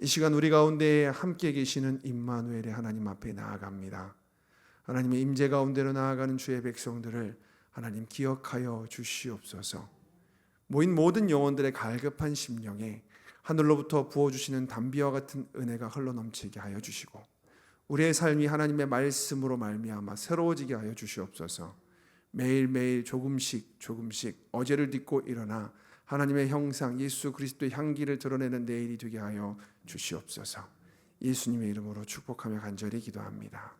이 시간 우리 가운데 함께 계시는 임마누엘의 하나님 앞에 나아갑니다. 하나님의 임재 가운데로 나아가는 주의 백성들을 하나님 기억하여 주시옵소서. 모인 모든 영혼들의 갈급한 심령에 하늘로부터 부어주시는 담비와 같은 은혜가 흘러넘치게 하여 주시고, 우리의 삶이 하나님의 말씀으로 말미암아 새로워지게 하여 주시옵소서. 매일매일 조금씩 어제를 딛고 일어나 하나님의 형상 예수 그리스도의 향기를 드러내는 내일이 되게 하여 주시옵소서. 예수님의 이름으로 축복하며 간절히 기도합니다.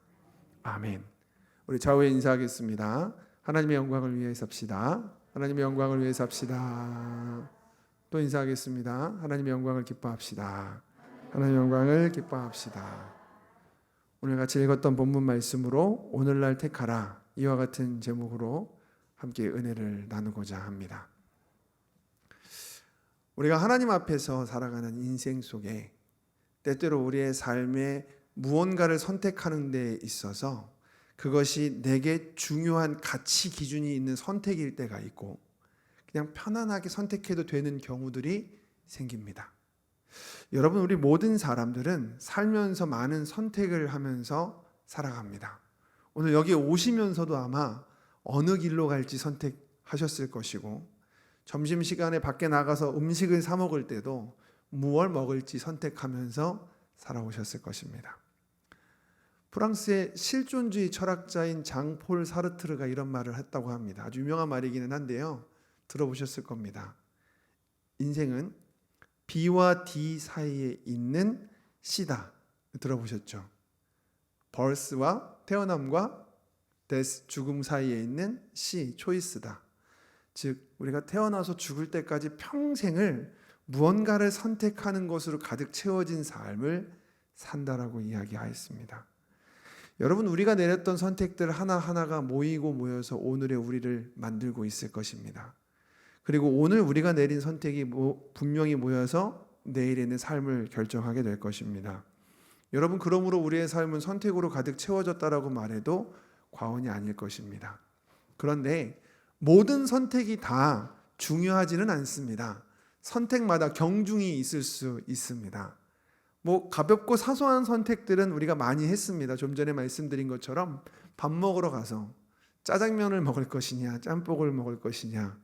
아멘. 우리 좌우에 인사하겠습니다. 하나님의 영광을 위해 삽시다. 하나님의 영광을 위해 삽시다. 또 인사하겠습니다. 하나님의 영광을 기뻐합시다. 하나님의 영광을 기뻐합시다. 오늘 같이 읽었던 본문 말씀으로 오늘날 택하라, 이와 같은 제목으로 함께 은혜를 나누고자 합니다. 우리가 하나님 앞에서 살아가는 인생 속에 때때로 우리의 삶에 무언가를 선택하는 데 있어서 그것이 내게 중요한 가치 기준이 있는 선택일 때가 있고, 그냥 편안하게 선택해도 되는 경우들이 생깁니다. 여러분, 우리 모든 사람들은 살면서 많은 선택을 하면서 살아갑니다. 오늘 여기 오시면서도 아마 어느 길로 갈지 선택하셨을 것이고, 점심시간에 밖에 나가서 음식을 사 먹을 때도 무엇을 먹을지 선택하면서 살아오셨을 것입니다. 프랑스의 실존주의 철학자인 장폴 사르트르가 이런 말을 했다고 합니다. 아주 유명한 말이기는 한데요, 들어보셨을 겁니다. 인생은 B와 D 사이에 있는 C다. 들어보셨죠? birth와 태어남과 death, 죽음 사이에 있는 C, choice다. 즉 우리가 태어나서 죽을 때까지 평생을 무언가를 선택하는 것으로 가득 채워진 삶을 산다라고 이야기하였습니다. 여러분, 우리가 내렸던 선택들 하나하나가 모이고 모여서 오늘의 우리를 만들고 있을 것입니다. 그리고 오늘 우리가 내린 선택이 분명히 모여서 내일에 있는 삶을 결정하게 될 것입니다. 여러분, 그러므로 우리의 삶은 선택으로 가득 채워졌다라고 말해도 과언이 아닐 것입니다. 그런데 모든 선택이 다 중요하지는 않습니다. 선택마다 경중이 있을 수 있습니다. 가볍고 사소한 선택들은 우리가 많이 했습니다. 좀 전에 말씀드린 것처럼 밥 먹으러 가서 짜장면을 먹을 것이냐 짬뽕을 먹을 것이냐,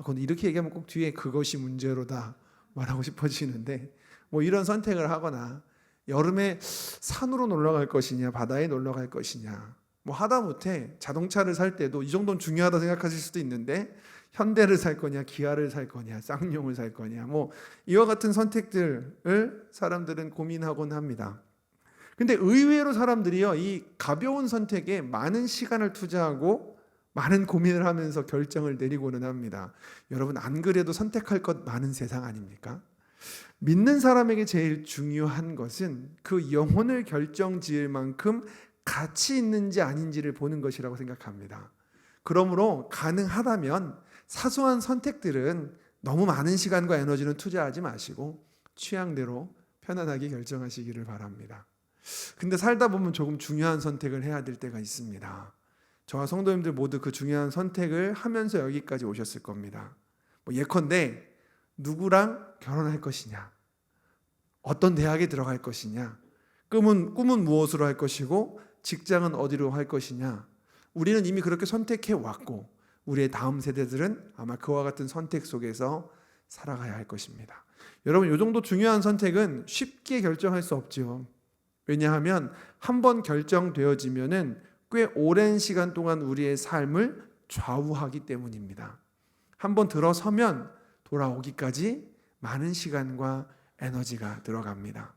근데 이렇게 얘기하면 꼭 뒤에 그것이 문제로다 말하고 싶어지는데, 이런 선택을 하거나 여름에 산으로 놀러 갈 것이냐 바다에 놀러 갈 것이냐, 하다못해 자동차를 살 때도 이 정도는 중요하다 생각하실 수도 있는데 현대를 살 거냐 기아를 살 거냐 쌍용을 살 거냐, 이와 같은 선택들을 사람들은 고민하곤 합니다. 근데 의외로 사람들이요, 이 가벼운 선택에 많은 시간을 투자하고 많은 고민을 하면서 결정을 내리고는 합니다. 여러분, 안 그래도 선택할 것 많은 세상 아닙니까? 믿는 사람에게 제일 중요한 것은 그 영혼을 결정지을 만큼 가치 있는지 아닌지를 보는 것이라고 생각합니다. 그러므로 가능하다면 사소한 선택들은 너무 많은 시간과 에너지는 투자하지 마시고 취향대로 편안하게 결정하시기를 바랍니다. 근데 살다 보면 조금 중요한 선택을 해야 될 때가 있습니다. 저와 성도님들 모두 그 중요한 선택을 하면서 여기까지 오셨을 겁니다. 예컨대 누구랑 결혼할 것이냐, 어떤 대학에 들어갈 것이냐, 꿈은 무엇으로 할 것이고 직장은 어디로 할 것이냐, 우리는 이미 그렇게 선택해 왔고 우리의 다음 세대들은 아마 그와 같은 선택 속에서 살아가야 할 것입니다. 여러분, 이 정도 중요한 선택은 쉽게 결정할 수 없죠. 왜냐하면 한번 결정되어지면은 꽤 오랜 시간 동안 우리의 삶을 좌우하기 때문입니다. 한번 들어서면 돌아오기까지 많은 시간과 에너지가 들어갑니다.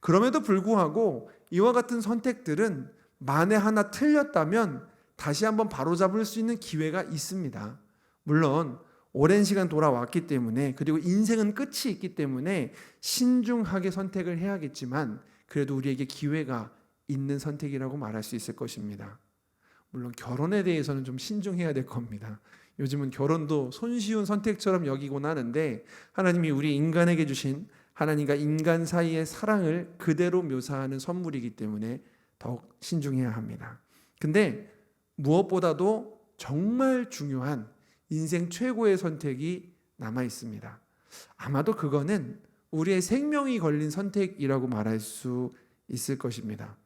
그럼에도 불구하고 이와 같은 선택들은 만에 하나 틀렸다면 다시 한번 바로잡을 수 있는 기회가 있습니다. 물론 오랜 시간 돌아왔기 때문에, 그리고 인생은 끝이 있기 때문에 신중하게 선택을 해야겠지만 그래도 우리에게 기회가 있는 선택이라고 말할 수 있을 것입니다. 물론 결혼에 대해서는 좀 신중해야 될 겁니다. 요즘은 결혼도 손쉬운 선택처럼 여기곤 하는데 하나님이 우리 인간에게 주신 하나님과 인간 사이의 사랑을 그대로 묘사하는 선물이기 때문에 더욱 신중해야 합니다. 근데 무엇보다도 정말 중요한 인생 최고의 선택이 남아 있습니다. 아마도 그거는 우리의 생명이 걸린 선택이라고 말할 수 있을 것입니다.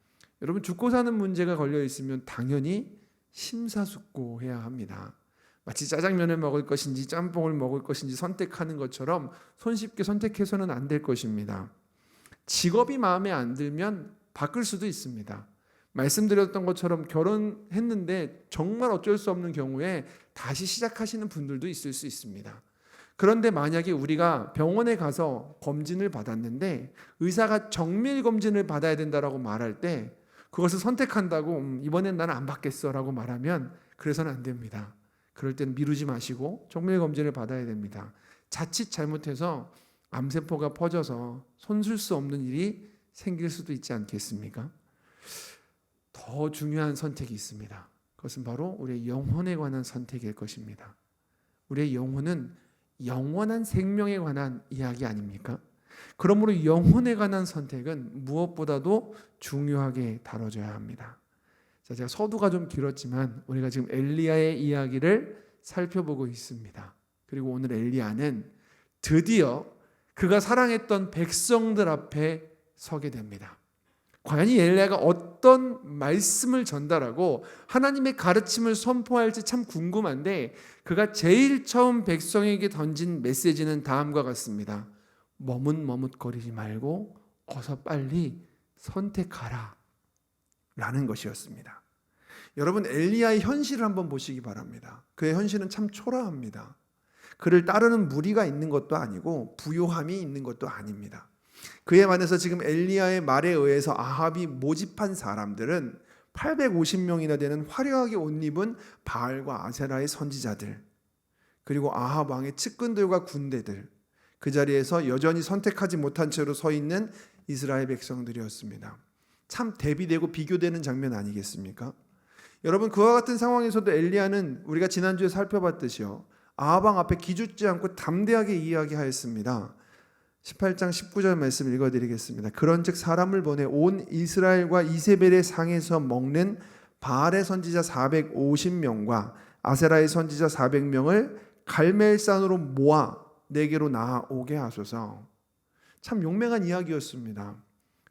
여러분, 죽고 사는 문제가 걸려 있으면 당연히 심사숙고해야 합니다. 마치 짜장면을 먹을 것인지 짬뽕을 먹을 것인지 선택하는 것처럼 손쉽게 선택해서는 안 될 것입니다. 직업이 마음에 안 들면 바꿀 수도 있습니다. 말씀드렸던 것처럼 결혼했는데 정말 어쩔 수 없는 경우에 다시 시작하시는 분들도 있을 수 있습니다. 그런데 만약에 우리가 병원에 가서 검진을 받았는데 의사가 정밀 검진을 받아야 된다라고 말할 때 그것을 선택한다고 이번엔 나는 안 받겠어라고 말하면 그래서는 안 됩니다. 그럴 때는 미루지 마시고 정밀 검진을 받아야 됩니다. 자칫 잘못해서 암세포가 퍼져서 손쓸 수 없는 일이 생길 수도 있지 않겠습니까? 더 중요한 선택이 있습니다. 그것은 바로 우리의 영혼에 관한 선택일 것입니다. 우리의 영혼은 영원한 생명에 관한 이야기 아닙니까? 그러므로 영혼에 관한 선택은 무엇보다도 중요하게 다뤄져야 합니다. 자, 제가 서두가 좀 길었지만 우리가 지금 엘리야의 이야기를 살펴보고 있습니다. 그리고 오늘 엘리야는 드디어 그가 사랑했던 백성들 앞에 서게 됩니다. 과연 이 엘리야가 어떤 말씀을 전달하고 하나님의 가르침을 선포할지 참 궁금한데 그가 제일 처음 백성에게 던진 메시지는 다음과 같습니다. 머뭇머뭇거리지 말고 어서 빨리 선택하라 라는 것이었습니다. 여러분, 엘리야의 현실을 한번 보시기 바랍니다. 그의 현실은 참 초라합니다. 그를 따르는 무리가 있는 것도 아니고 부요함이 있는 것도 아닙니다. 그에 반해서 지금 엘리야의 말에 의해서 아합이 모집한 사람들은 850명이나 되는 화려하게 옷 입은 바알과 아세라의 선지자들, 그리고 아합 왕의 측근들과 군대들, 그 자리에서 여전히 선택하지 못한 채로 서 있는 이스라엘 백성들이었습니다. 참 대비되고 비교되는 장면 아니겠습니까? 여러분, 그와 같은 상황에서도 엘리야는 우리가 지난주에 살펴봤듯이요, 아합 왕 앞에 기죽지 않고 담대하게 이야기하였습니다. 18장 19절 말씀 읽어드리겠습니다. 그런즉 사람을 보내 온 이스라엘과 이세벨의 상에서 먹는 바알의 선지자 450명과 아세라의 선지자 400명을 갈멜산으로 모아 내게로 나아오게 하소서. 참 용맹한 이야기였습니다.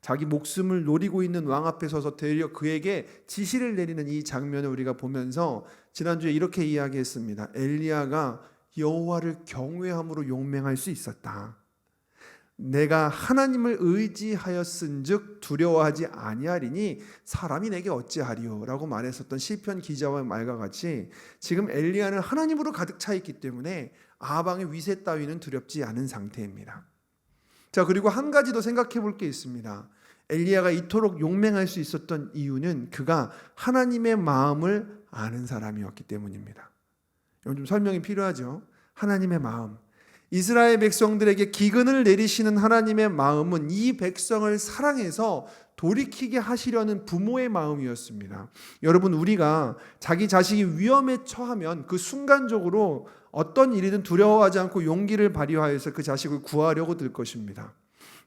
자기 목숨을 노리고 있는 왕 앞에 서서 되려 그에게 지시를 내리는 이 장면을 우리가 보면서 지난주에 이렇게 이야기했습니다. 엘리야가 여호와를 경외함으로 용맹할 수 있었다. 내가 하나님을 의지하였은즉 두려워하지 아니하리니 사람이 내게 어찌하리요 라고 말했었던 시편 기자와 말과 같이 지금 엘리야는 하나님으로 가득 차 있기 때문에 아합 왕의 위세 따위는 두렵지 않은 상태입니다. 자, 그리고 한 가지 더 생각해 볼 게 있습니다. 엘리야가 이토록 용맹할 수 있었던 이유는 그가 하나님의 마음을 아는 사람이었기 때문입니다. 이건 좀 설명이 필요하죠. 하나님의 마음, 이스라엘 백성들에게 기근을 내리시는 하나님의 마음은 이 백성을 사랑해서 돌이키게 하시려는 부모의 마음이었습니다. 여러분, 우리가 자기 자식이 위험에 처하면 그 순간적으로 어떤 일이든 두려워하지 않고 용기를 발휘하여서 그 자식을 구하려고 들 것입니다.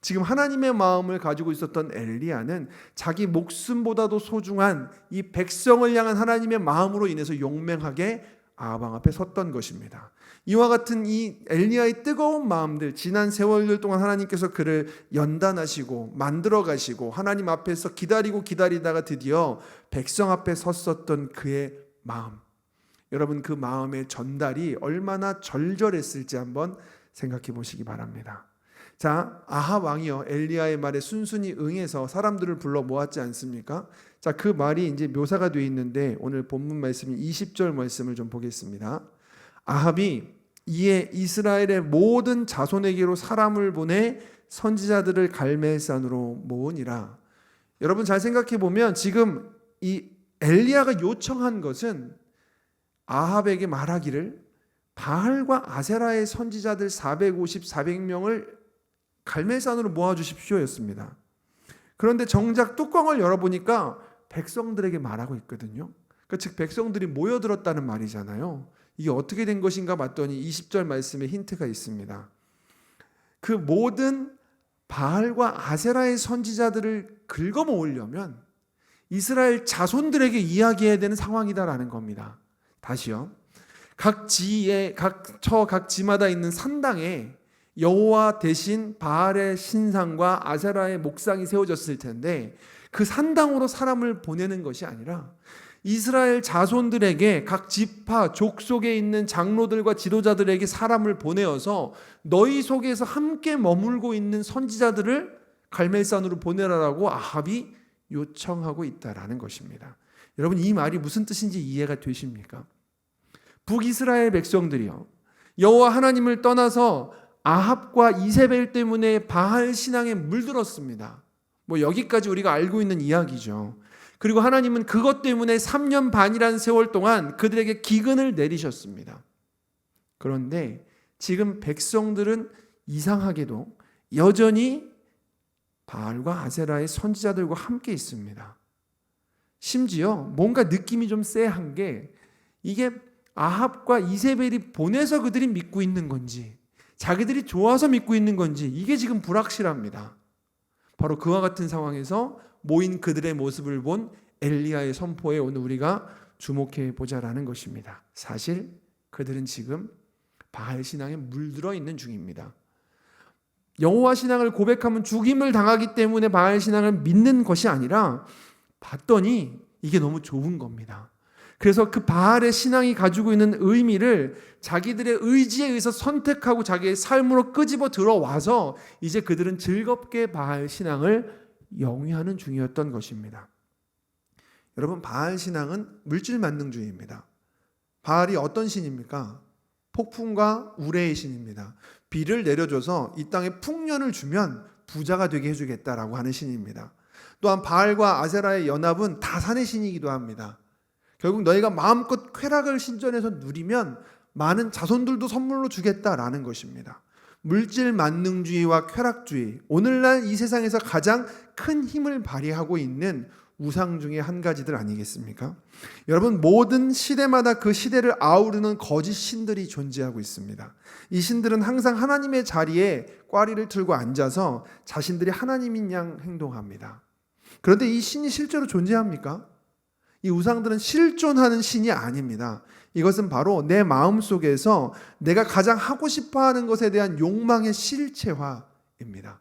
지금 하나님의 마음을 가지고 있었던 엘리야는 자기 목숨보다도 소중한 이 백성을 향한 하나님의 마음으로 인해서 용맹하게 아합 왕 앞에 섰던 것입니다. 이와 같은 이 엘리야의 뜨거운 마음들, 지난 세월들 동안 하나님께서 그를 연단하시고 만들어 가시고 하나님 앞에서 기다리다가 드디어 백성 앞에 섰었던 그의 마음, 여러분, 그 마음의 전달이 얼마나 절절했을지 한번 생각해 보시기 바랍니다. 자, 아합 왕이요, 엘리야의 말에 순순히 응해서 사람들을 불러 모았지 않습니까? 자, 그 말이 이제 묘사가 되어 있는데 오늘 본문 말씀인 20절 말씀을 좀 보겠습니다. 아합이 이에 이스라엘의 모든 자손에게로 사람을 보내 선지자들을 갈멜산으로 모으니라. 여러분, 잘 생각해 보면 지금 이 엘리야가 요청한 것은 아합에게 말하기를 바알과 아세라의 선지자들 400명을 갈멜산으로 모아주십시오였습니다. 그런데 정작 뚜껑을 열어보니까 백성들에게 말하고 있거든요. 그러니까 즉 백성들이 모여들었다는 말이잖아요. 이게 어떻게 된 것인가 봤더니 20절 말씀에 힌트가 있습니다. 그 모든 바알과 아세라의 선지자들을 긁어 모으려면 이스라엘 자손들에게 이야기해야 되는 상황이다라는 겁니다. 다시요. 각 지마다 있는 산당에 여호와 대신 바알의 신상과 아세라의 목상이 세워졌을 텐데 그 산당으로 사람을 보내는 것이 아니라 이스라엘 자손들에게 각 지파 족속에 있는 장로들과 지도자들에게 사람을 보내어서 너희 속에서 함께 머물고 있는 선지자들을 갈멜산으로 보내라라고 아합이 요청하고 있다라는 것입니다. 여러분, 이 말이 무슨 뜻인지 이해가 되십니까? 북이스라엘 백성들이요, 여호와 하나님을 떠나서 아합과 이세벨 때문에 바알 신앙에 물들었습니다. 여기까지 우리가 알고 있는 이야기죠. 그리고 하나님은 그것 때문에 3년 반이라는 세월 동안 그들에게 기근을 내리셨습니다. 그런데 지금 백성들은 이상하게도 여전히 바알과 아세라의 선지자들과 함께 있습니다. 심지어 뭔가 느낌이 좀 쎄한 게, 이게 아합과 이세벨이 보내서 그들이 믿고 있는 건지 자기들이 좋아서 믿고 있는 건지 이게 지금 불확실합니다. 바로 그와 같은 상황에서 모인 그들의 모습을 본 엘리야의 선포에 오늘 우리가 주목해 보자라는 것입니다. 사실 그들은 지금 바알 신앙에 물들어 있는 중입니다. 여호와 신앙을 고백하면 죽임을 당하기 때문에 바알 신앙을 믿는 것이 아니라 봤더니 이게 너무 좋은 겁니다. 그래서 그 바알의 신앙이 가지고 있는 의미를 자기들의 의지에 의해서 선택하고 자기의 삶으로 끄집어 들어와서 이제 그들은 즐겁게 바알 신앙을 영위하는 중이었던 것입니다. 여러분, 바알 신앙은 물질 만능주의입니다. 바알이 어떤 신입니까? 폭풍과 우레의 신입니다. 비를 내려줘서 이 땅에 풍년을 주면 부자가 되게 해주겠다라고 하는 신입니다. 또한 바알과 아세라의 연합은 다산의 신이기도 합니다. 결국 너희가 마음껏 쾌락을 신전에서 누리면 많은 자손들도 선물로 주겠다라는 것입니다. 물질 만능주의와 쾌락주의, 오늘날 이 세상에서 가장 큰 힘을 발휘하고 있는 우상 중에 한 가지들 아니겠습니까? 여러분, 모든 시대마다 그 시대를 아우르는 거짓 신들이 존재하고 있습니다. 이 신들은 항상 하나님의 자리에 꽈리를 틀고 앉아서 자신들이 하나님인 양 행동합니다. 그런데 이 신이 실제로 존재합니까? 이 우상들은 실존하는 신이 아닙니다. 이것은 바로 내 마음속에서 내가 가장 하고 싶어하는 것에 대한 욕망의 실체화입니다.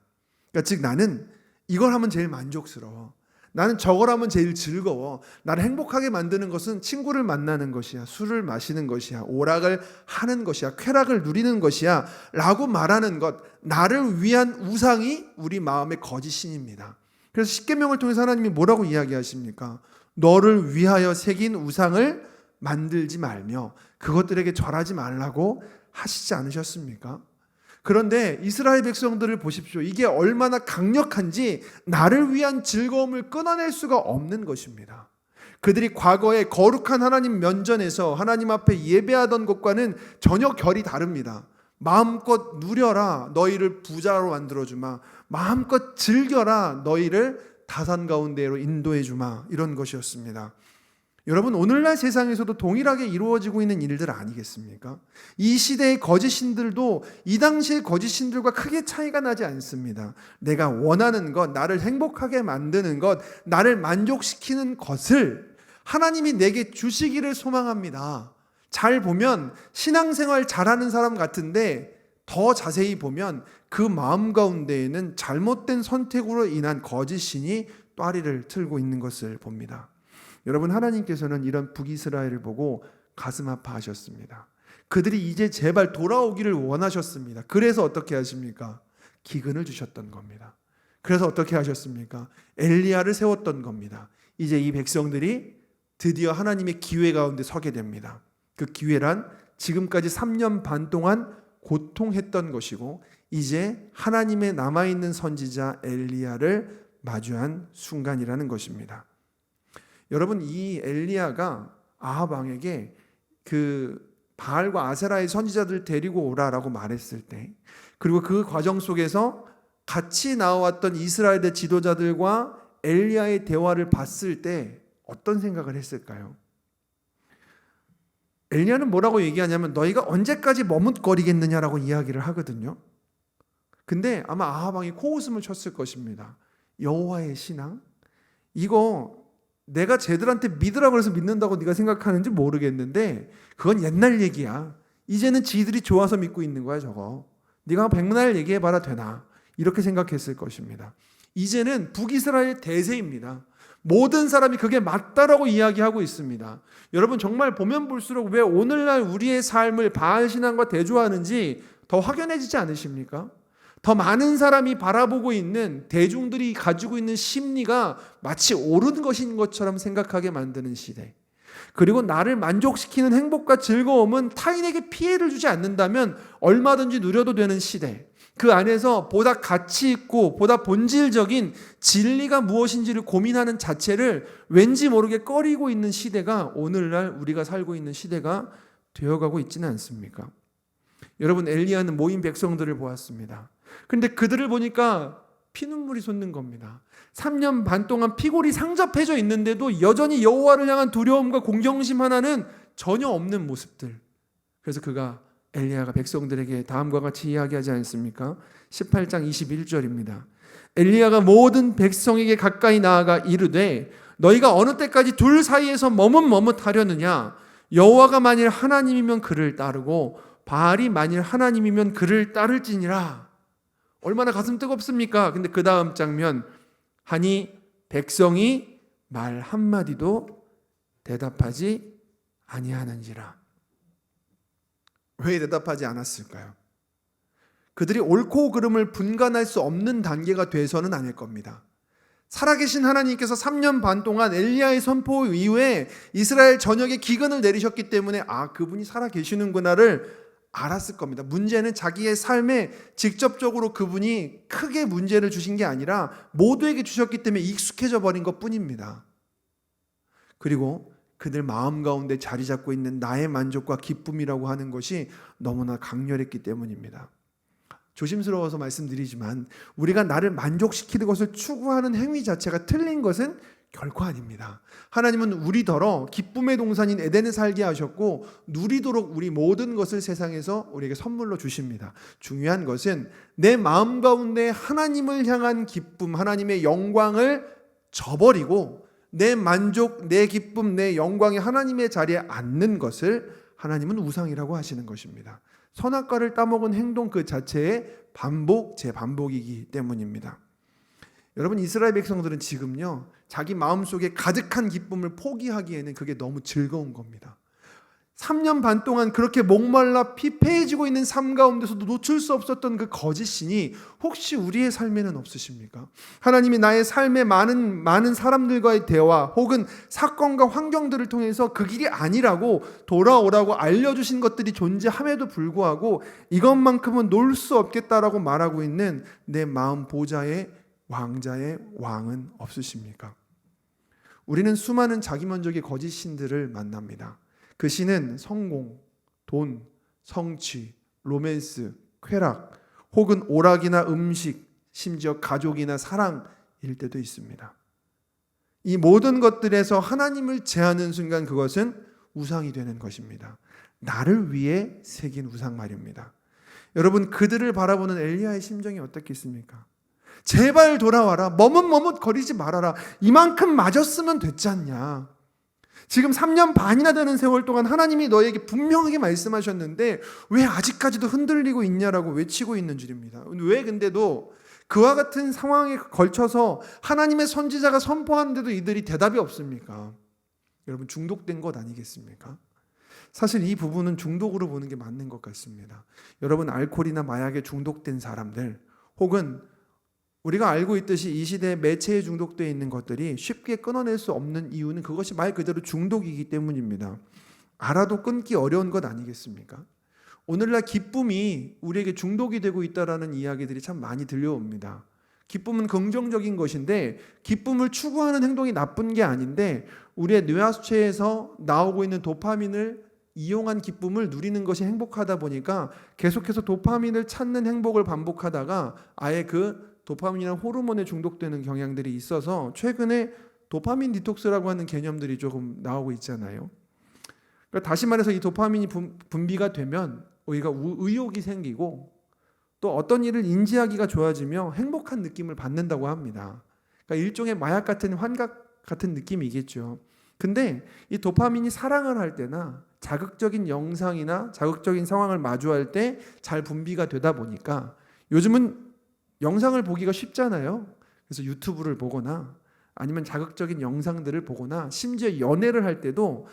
그러니까 즉, 나는 이걸 하면 제일 만족스러워, 나는 저걸 하면 제일 즐거워, 나를 행복하게 만드는 것은 친구를 만나는 것이야, 술을 마시는 것이야, 오락을 하는 것이야, 쾌락을 누리는 것이야 라고 말하는 것, 나를 위한 우상이 우리 마음의 거짓 신입니다. 그래서 십계명을 통해서 하나님이 뭐라고 이야기하십니까? 너를 위하여 새긴 우상을 만들지 말며 그것들에게 절하지 말라고 하시지 않으셨습니까? 그런데 이스라엘 백성들을 보십시오. 이게 얼마나 강력한지 나를 위한 즐거움을 끊어낼 수가 없는 것입니다. 그들이 과거에 거룩한 하나님 면전에서 하나님 앞에 예배하던 것과는 전혀 결이 다릅니다. 마음껏 누려라, 너희를 부자로 만들어주마. 마음껏 즐겨라, 너희를 다산 가운데로 인도해주마. 이런 것이었습니다. 여러분, 오늘날 세상에서도 동일하게 이루어지고 있는 일들 아니겠습니까? 이 시대의 거짓 신들도 이 당시의 거짓 신들과 크게 차이가 나지 않습니다. 내가 원하는 것, 나를 행복하게 만드는 것, 나를 만족시키는 것을 하나님이 내게 주시기를 소망합니다. 잘 보면 신앙생활 잘하는 사람 같은데 더 자세히 보면 그 마음 가운데에는 잘못된 선택으로 인한 거짓 신이 꽈리를 틀고 있는 것을 봅니다. 여러분, 하나님께서는 이런 북이스라엘을 보고 가슴 아파하셨습니다. 그들이 이제 제발 돌아오기를 원하셨습니다. 그래서 어떻게 하십니까? 기근을 주셨던 겁니다. 그래서 어떻게 하셨습니까? 엘리야를 세웠던 겁니다. 이제 이 백성들이 드디어 하나님의 기회 가운데 서게 됩니다. 그 기회란 지금까지 3년 반 동안 고통했던 것이고 이제 하나님의 남아있는 선지자 엘리야를 마주한 순간이라는 것입니다. 여러분, 이 엘리야가 아합 왕에게 그 바알과 아세라의 선지자들 데리고 오라라고 말했을 때, 그리고 그 과정 속에서 같이 나왔던 이스라엘의 지도자들과 엘리야의 대화를 봤을 때 어떤 생각을 했을까요? 엘리야는 뭐라고 얘기하냐면 너희가 언제까지 머뭇거리겠느냐라고 이야기를 하거든요. 근데 아마 아합 왕이 코웃음을 쳤을 것입니다. 여호와의 신앙? 이거 내가 쟤들한테 믿으라고 해서 믿는다고 네가 생각하는지 모르겠는데 그건 옛날 얘기야. 이제는 지들이 좋아서 믿고 있는 거야, 저거. 네가 백날 얘기해봐라 되나? 이렇게 생각했을 것입니다. 이제는 북이스라엘 대세입니다. 모든 사람이 그게 맞다라고 이야기하고 있습니다. 여러분 정말 보면 볼수록 왜 오늘날 우리의 삶을 바알 신앙과 대조하는지 더 확연해지지 않으십니까? 더 많은 사람이 바라보고 있는 대중들이 가지고 있는 심리가 마치 옳은 것인 것처럼 생각하게 만드는 시대. 그리고 나를 만족시키는 행복과 즐거움은 타인에게 피해를 주지 않는다면 얼마든지 누려도 되는 시대. 그 안에서 보다 가치 있고 보다 본질적인 진리가 무엇인지를 고민하는 자체를 왠지 모르게 꺼리고 있는 시대가 오늘날 우리가 살고 있는 시대가 되어가고 있지는 않습니까? 여러분 엘리야는 모인 백성들을 보았습니다. 그런데 그들을 보니까 피눈물이 솟는 겁니다. 3년 반 동안 피골이 상접해져 있는데도 여전히 여호와를 향한 두려움과 공경심 하나는 전혀 없는 모습들. 그래서 엘리야가 백성들에게 다음과 같이 이야기하지 않습니까? 18장 21절입니다. 엘리야가 모든 백성에게 가까이 나아가 이르되 너희가 어느 때까지 둘 사이에서 머뭇머뭇하려느냐? 여호와가 만일 하나님이면 그를 따르고 바알이 만일 하나님이면 그를 따를지니라. 얼마나 가슴 뜨겁습니까? 근데 그 다음 장면 하니 백성이 말 한마디도 대답하지 아니하는지라. 왜 대답하지 않았을까요? 그들이 옳고 그름을 분간할 수 없는 단계가 돼서는 아닐 겁니다. 살아계신 하나님께서 3년 반 동안 엘리야의 선포 이후에 이스라엘 전역에 기근을 내리셨기 때문에 그분이 살아계시는구나를 알았을 겁니다. 문제는 자기의 삶에 직접적으로 그분이 크게 문제를 주신 게 아니라 모두에게 주셨기 때문에 익숙해져 버린 것뿐입니다. 그리고 그들 마음 가운데 자리 잡고 있는 나의 만족과 기쁨이라고 하는 것이 너무나 강렬했기 때문입니다. 조심스러워서 말씀드리지만 우리가 나를 만족시키는 것을 추구하는 행위 자체가 틀린 것은 결코 아닙니다. 하나님은 우리더러 기쁨의 동산인 에덴에 살게 하셨고 누리도록 우리 모든 것을 세상에서 우리에게 선물로 주십니다. 중요한 것은 내 마음 가운데 하나님을 향한 기쁨, 하나님의 영광을 저버리고 내 만족, 내 기쁨, 내 영광이 하나님의 자리에 앉는 것을 하나님은 우상이라고 하시는 것입니다. 선악과를 따먹은 행동 그 자체의 재반복이기 때문입니다. 여러분 이스라엘 백성들은 지금요 자기 마음속에 가득한 기쁨을 포기하기에는 그게 너무 즐거운 겁니다. 3년 반 동안 그렇게 목말라 피폐해지고 있는 삶 가운데서도 놓칠 수 없었던 그 거짓신이 혹시 우리의 삶에는 없으십니까? 하나님이 나의 삶의 많은 사람들과의 대화 혹은 사건과 환경들을 통해서 그 길이 아니라고 돌아오라고 알려주신 것들이 존재함에도 불구하고 이것만큼은 놓을 수 없겠다라고 말하고 있는 내 마음 보좌의 왕자의 왕은 없으십니까? 우리는 수많은 자기만족의 거짓 신들을 만납니다. 그 신은 성공, 돈, 성취, 로맨스, 쾌락 혹은 오락이나 음식, 심지어 가족이나 사랑일 때도 있습니다. 이 모든 것들에서 하나님을 제하는 순간 그것은 우상이 되는 것입니다. 나를 위해 새긴 우상 말입니다. 여러분 그들을 바라보는 엘리야의 심정이 어떻겠습니까? 제발 돌아와라. 머뭇머뭇거리지 말아라. 이만큼 맞았으면 됐지 않냐. 지금 3년 반이나 되는 세월 동안 하나님이 너에게 분명하게 말씀하셨는데 왜 아직까지도 흔들리고 있냐라고 외치고 있는 줄입니다. 왜 근데도 그와 같은 상황에 걸쳐서 하나님의 선지자가 선포하는데도 이들이 대답이 없습니까? 여러분 중독된 것 아니겠습니까? 사실 이 부분은 중독으로 보는 게 맞는 것 같습니다. 여러분 알코올이나 마약에 중독된 사람들 혹은 우리가 알고 있듯이 이 시대에 매체에 중독되어 있는 것들이 쉽게 끊어낼 수 없는 이유는 그것이 말 그대로 중독이기 때문입니다. 알아도 끊기 어려운 것 아니겠습니까? 오늘날 기쁨이 우리에게 중독이 되고 있다는 이야기들이 참 많이 들려옵니다. 기쁨은 긍정적인 것인데 기쁨을 추구하는 행동이 나쁜 게 아닌데 우리의 뇌하수체에서 나오고 있는 도파민을 이용한 기쁨을 누리는 것이 행복하다 보니까 계속해서 도파민을 찾는 행복을 반복하다가 아예 그 도파민이나 호르몬에 중독되는 경향들이 있어서 최근에 도파민 디톡스라고 하는 개념들이 조금 나오고 있잖아요. 그러니까 다시 말해서 이 도파민이 분비가 되면 우리가 의욕이 생기고 또 어떤 일을 인지하기가 좋아지며 행복한 느낌을 받는다고 합니다. 그러니까 일종의 마약 같은 환각 같은 느낌이겠죠. 근데 이 도파민이 사랑을 할 때나 자극적인 영상이나 자극적인 상황을 마주할 때 잘 분비가 되다 보니까 요즘은 영상을 보기가 쉽잖아요. 그래서 유튜브를 보거나 아니면 자극적인 영상들을 보거나 심지어 연애를 할 때도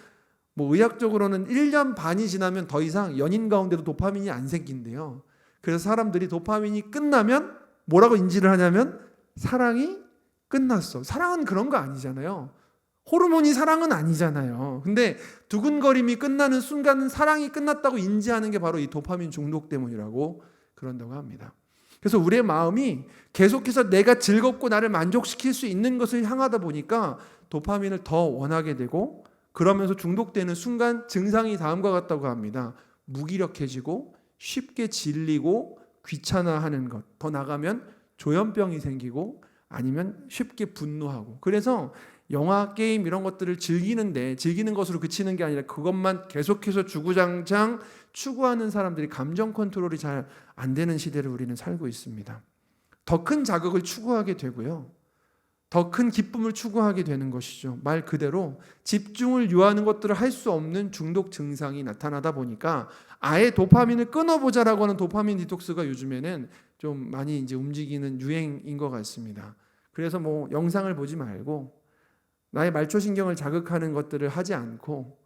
뭐 의학적으로는 1년 반이 지나면 더 이상 연인 가운데도 도파민이 안 생긴대요. 그래서 사람들이 도파민이 끝나면 뭐라고 인지를 하냐면 사랑이 끝났어. 사랑은 그런 거 아니잖아요. 호르몬이 사랑은 아니잖아요. 근데 두근거림이 끝나는 순간은 사랑이 끝났다고 인지하는 게 바로 이 도파민 중독 때문이라고 그런다고 합니다. 그래서 우리의 마음이 계속해서 내가 즐겁고 나를 만족시킬 수 있는 것을 향하다 보니까 도파민을 더 원하게 되고 그러면서 중독되는 순간 증상이 다음과 같다고 합니다. 무기력해지고 쉽게 질리고 귀찮아하는 것. 더 나가면 조현병이 생기고 아니면 쉽게 분노하고. 그래서 영화, 게임 이런 것들을 즐기는 것으로 그치는 게 아니라 그것만 계속해서 주구장창 추구하는 사람들이 감정 컨트롤이 잘 안 되는 시대를 우리는 살고 있습니다. 더 큰 자극을 추구하게 되고요. 더 큰 기쁨을 추구하게 되는 것이죠. 말 그대로 집중을 요하는 것들을 할 수 없는 중독 증상이 나타나다 보니까 아예 도파민을 끊어보자라고 하는 도파민 디톡스가 요즘에는 좀 많이 이제 움직이는 유행인 것 같습니다. 그래서 뭐 영상을 보지 말고 나의 말초신경을 자극하는 것들을 하지 않고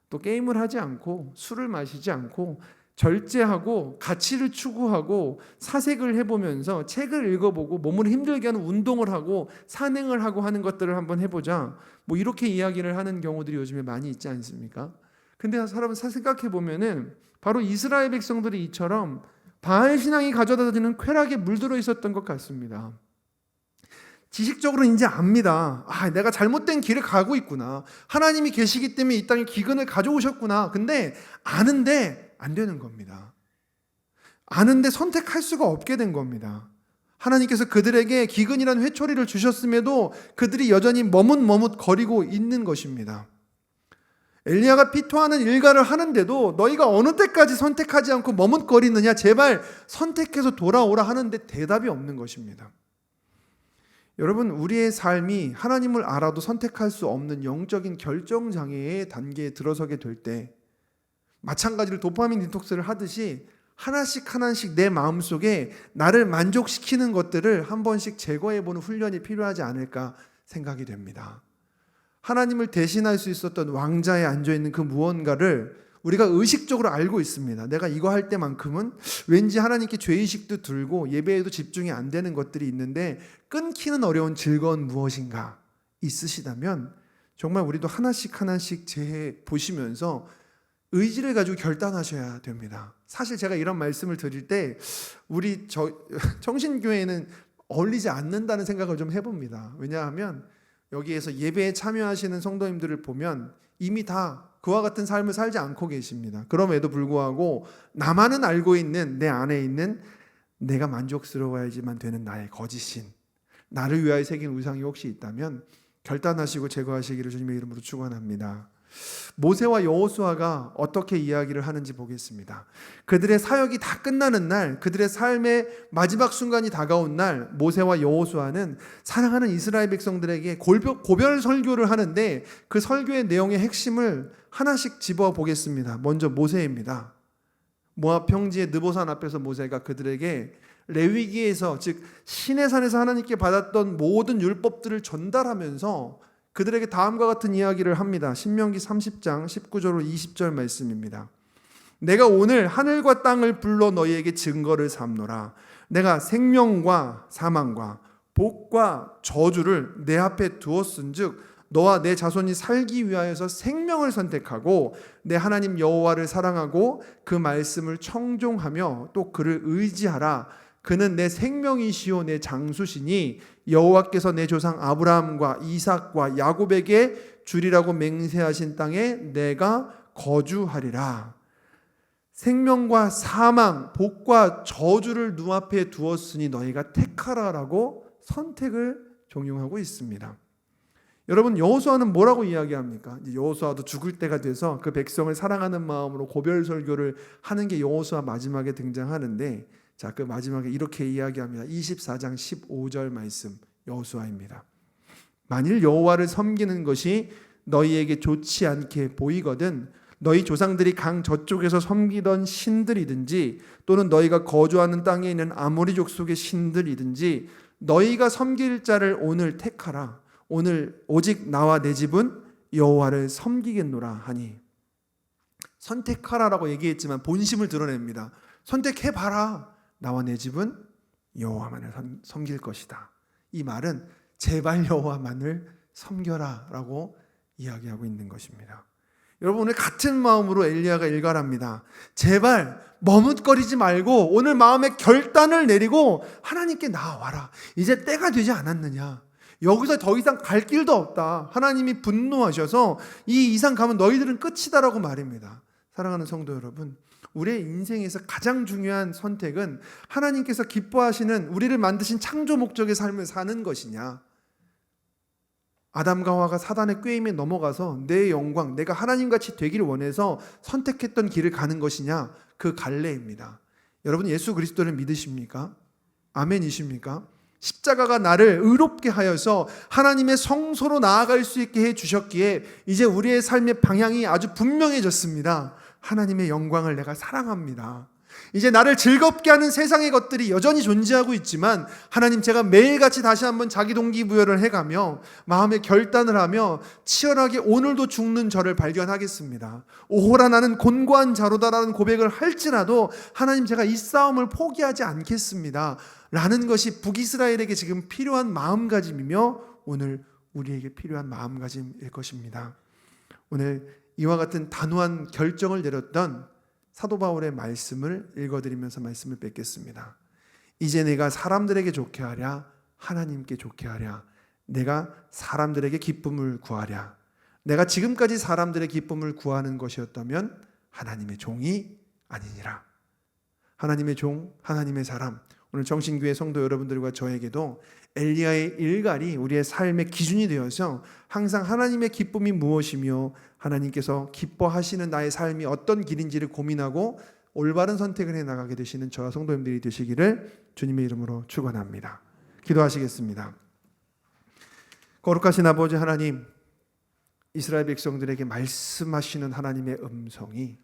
또 게임을 하지 않고 술을 마시지 않고 절제하고 가치를 추구하고 사색을 해보면서 책을 읽어보고 몸을 힘들게 하는 운동을 하고 산행을 하고 하는 것들을 한번 해보자. 뭐 이렇게 이야기를 하는 경우들이 요즘에 많이 있지 않습니까? 근데 사람은 생각해 보면은 바로 이스라엘 백성들이 이처럼 바알 신앙이 가져다주는 쾌락에 물들어 있었던 것 같습니다. 지식적으로 이제 압니다. 내가 잘못된 길을 가고 있구나. 하나님이 계시기 때문에 이 땅에 기근을 가져오셨구나. 근데 아는데 안 되는 겁니다. 아는데 선택할 수가 없게 된 겁니다. 하나님께서 그들에게 기근이라는 회초리를 주셨음에도 그들이 여전히 머뭇머뭇거리고 있는 것입니다. 엘리야가 피토하는 일가를 하는데도 너희가 어느 때까지 선택하지 않고 머뭇거리느냐, 제발 선택해서 돌아오라 하는데 대답이 없는 것입니다. 여러분, 우리의 삶이 하나님을 알아도 선택할 수 없는 영적인 결정장애의 단계에 들어서게 될 때 마찬가지로 도파민 디톡스를 하듯이 하나씩 내 마음속에 나를 만족시키는 것들을 한 번씩 제거해보는 훈련이 필요하지 않을까 생각이 됩니다. 하나님을 대신할 수 있었던 왕자에 앉아있는 그 무언가를 우리가 의식적으로 알고 있습니다. 내가 이거 할 때만큼은 왠지 하나님께 죄의식도 들고 예배에도 집중이 안 되는 것들이 있는데 끊기는 어려운 즐거운 무엇인가 있으시다면 정말 우리도 하나씩 재해 보시면서 의지를 가지고 결단하셔야 됩니다. 사실 제가 이런 말씀을 드릴 때 우리 청신교회는 어울리지 않는다는 생각을 좀 해봅니다. 왜냐하면 여기에서 예배에 참여하시는 성도님들을 보면 이미 다 그와 같은 삶을 살지 않고 계십니다. 그럼에도 불구하고 나만은 알고 있는 내 안에 있는 내가 만족스러워야지만 되는 나의 거짓신, 나를 위하여 새긴 우상이 혹시 있다면 결단하시고 제거하시기를 주님의 이름으로 축원합니다. 모세와 여호수아가 어떻게 이야기를 하는지 보겠습니다. 그들의 사역이 다 끝나는 날, 그들의 삶의 마지막 순간이 다가온 날, 모세와 여호수아는 사랑하는 이스라엘 백성들에게 고별 설교를 하는데 그 설교의 내용의 핵심을 하나씩 집어 보겠습니다. 먼저 모세입니다. 모압 평지의 느보산 앞에서 모세가 그들에게 레위기에서, 즉 시내산에서 하나님께 받았던 모든 율법들을 전달하면서 그들에게 다음과 같은 이야기를 합니다. 신명기 30장 19절로 20절 말씀입니다. 내가 오늘 하늘과 땅을 불러 너희에게 증거를 삼노라. 내가 생명과 사망과 복과 저주를 내 앞에 두었은즉 너와 내 자손이 살기 위하여서 생명을 선택하고 내 하나님 여호와를 사랑하고 그 말씀을 청종하며 또 그를 의지하라. 그는 내 생명이시요 내 장수시니 여호와께서 내 조상 아브라함과 이삭과 야곱에게 주리라고 맹세하신 땅에 내가 거주하리라. 생명과 사망, 복과 저주를 눈앞에 두었으니 너희가 택하라라고 선택을 종용하고 있습니다. 여러분, 여호수아는 뭐라고 이야기합니까? 여호수아도 죽을 때가 돼서 그 백성을 사랑하는 마음으로 고별 설교를 하는 게 여호수아 마지막에 등장하는데, 자, 그 마지막에 이렇게 이야기합니다. 24장 15절 말씀, 여호수아입니다. 만일 여호와를 섬기는 것이 너희에게 좋지 않게 보이거든 너희 조상들이 강 저쪽에서 섬기던 신들이든지 또는 너희가 거주하는 땅에 있는 아모리 족속의 신들이든지 너희가 섬길 자를 오늘 택하라. 오늘 오직 나와 내 집은 여호와를 섬기겠노라 하니. 선택하라라고 얘기했지만 본심을 드러냅니다. 선택해봐라. 나와 내 집은 여호와만을 섬길 것이다. 이 말은 제발 여호와만을 섬겨라 라고 이야기하고 있는 것입니다. 여러분, 오늘 같은 마음으로 엘리야가 일갈합니다. 제발 머뭇거리지 말고 오늘 마음에 결단을 내리고 하나님께 나아와라. 이제 때가 되지 않았느냐. 여기서 더 이상 갈 길도 없다. 하나님이 분노하셔서 이 이상 가면 너희들은 끝이다라고 말입니다. 사랑하는 성도 여러분, 우리의 인생에서 가장 중요한 선택은 하나님께서 기뻐하시는 우리를 만드신 창조 목적의 삶을 사는 것이냐, 아담과 하와가 사단의 꾀임에 넘어가서 내 영광, 내가 하나님같이 되기를 원해서 선택했던 길을 가는 것이냐, 그 갈래입니다. 여러분, 예수 그리스도를 믿으십니까? 아멘이십니까? 십자가가 나를 의롭게 하여서 하나님의 성소로 나아갈 수 있게 해주셨기에 이제 우리의 삶의 방향이 아주 분명해졌습니다. 하나님의 영광을 내가 사랑합니다. 이제 나를 즐겁게 하는 세상의 것들이 여전히 존재하고 있지만 하나님, 제가 매일같이 다시 한번 자기 동기부여를 해가며 마음의 결단을 하며 치열하게 오늘도 죽는 저를 발견하겠습니다. 오호라 나는 곤고한 자로다라는 고백을 할지라도 하나님, 제가 이 싸움을 포기하지 않겠습니다 라는 것이 북이스라엘에게 지금 필요한 마음가짐이며 오늘 우리에게 필요한 마음가짐일 것입니다. 오늘 이와 같은 단호한 결정을 내렸던 사도 바울의 말씀을 읽어드리면서 말씀을 뵙겠습니다. 이제 내가 사람들에게 좋게 하랴 하나님께 좋게 하랴, 내가 사람들에게 기쁨을 구하랴. 내가 지금까지 사람들의 기쁨을 구하는 것이었다면 하나님의 종이 아니니라. 하나님의 종, 하나님의 사람, 오늘 정신교회 성도 여러분들과 저에게도 엘리야의 일갈이 우리의 삶의 기준이 되어서 항상 하나님의 기쁨이 무엇이며 하나님께서 기뻐하시는 나의 삶이 어떤 길인지를 고민하고 올바른 선택을 해나가게 되시는 저와 성도님들이 되시기를 주님의 이름으로 축원합니다. 기도하시겠습니다. 거룩하신 아버지 하나님, 이스라엘 백성들에게 말씀하시는 하나님의 음성이